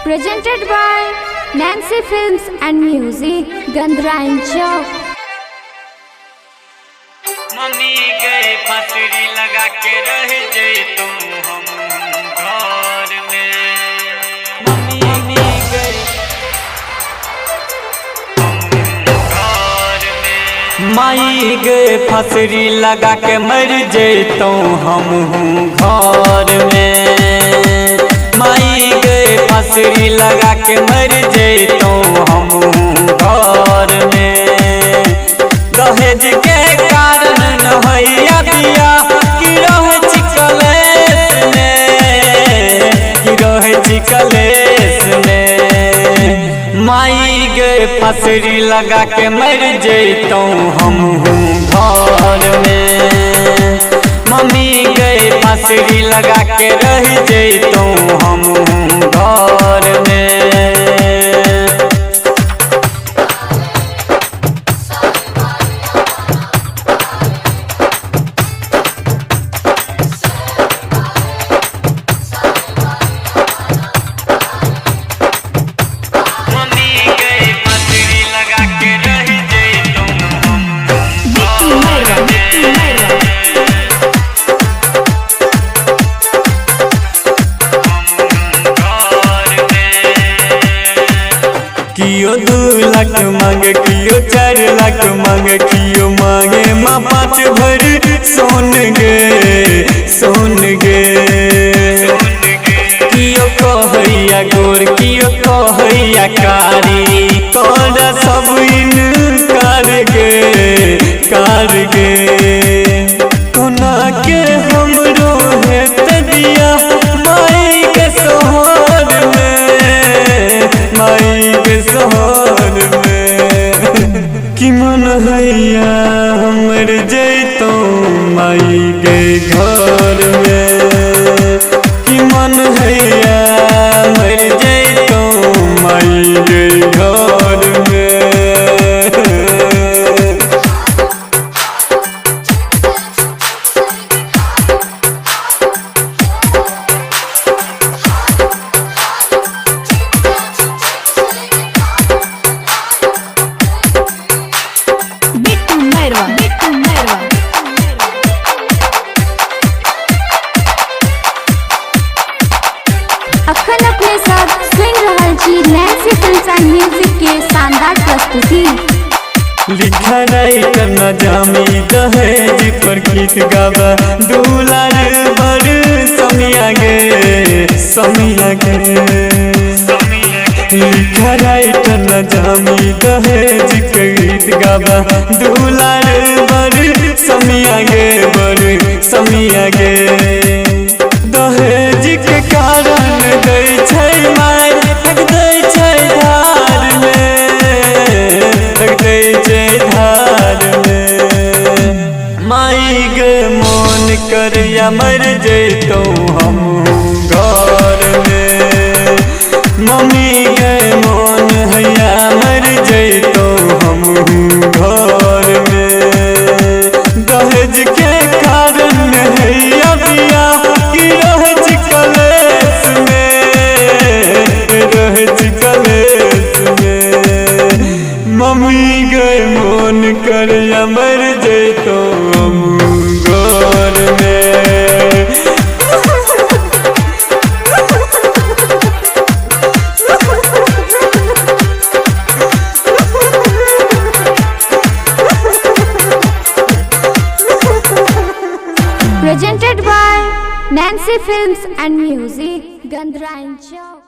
Presented by Nancy Films and Music, Gandhrain Chowk. Mummy गए फसरी लगा के रह गए तुम हम घर में। मम्मी गए घर में। माई गए फसरी लगा के मर जैतों हम घर में। माई गए फसरी लगा के मर जैतों हम घर में। दहेज के कारण नहैया बिया की रहे चिकलेस में, की रहे चिकलेस में। माई गए फसरी लगा के मर जैतों हम घर में। मम्मी गए फसरी लगा के रह जैतों हम घर में। कियो 2 लाख मांगे, कियो 4 लाख मांगे, कियो मांगे माँ 5 भर सोन गे, सोन गे। कियो कहैया गोर, कियो कहैया कारी, तोरा सब इनकार गे, कार गे। कोना के हमरो हेत दिया माई के सोहर में, माई के सोहर में। कि मन हैया हमर जैतों माई के घर में। कि मन हैया मर जैतों माई के घर में। अखन अपने साथ सुन रहल छी नैन्सी फिल्म्स एंड म्यूजिक के शानदार प्रस्तुति। लिखा राइटर न जामी दहेज पर गीत गावा, दुलार बर समिया गे, समिया गे। लिखा राइटर न जामी दहेज के गीत गावा, दुलार बर समिया गे, बर समिया गे। दहेज के कारण दै छै मार, दै छै धार में, दै छै धार में। माई गे मन करया मर जैतों हम घर में। मम्मी गे मन हैया मर जैतों हम घर में। दहेज के कारण हैया बिया की रहे चिकलेस में, रहे चिकलेस में। मम्मी गए मन करया मर जैतों हम घर में। Presented by Nancy Films and Music, Gandhrain Chowk.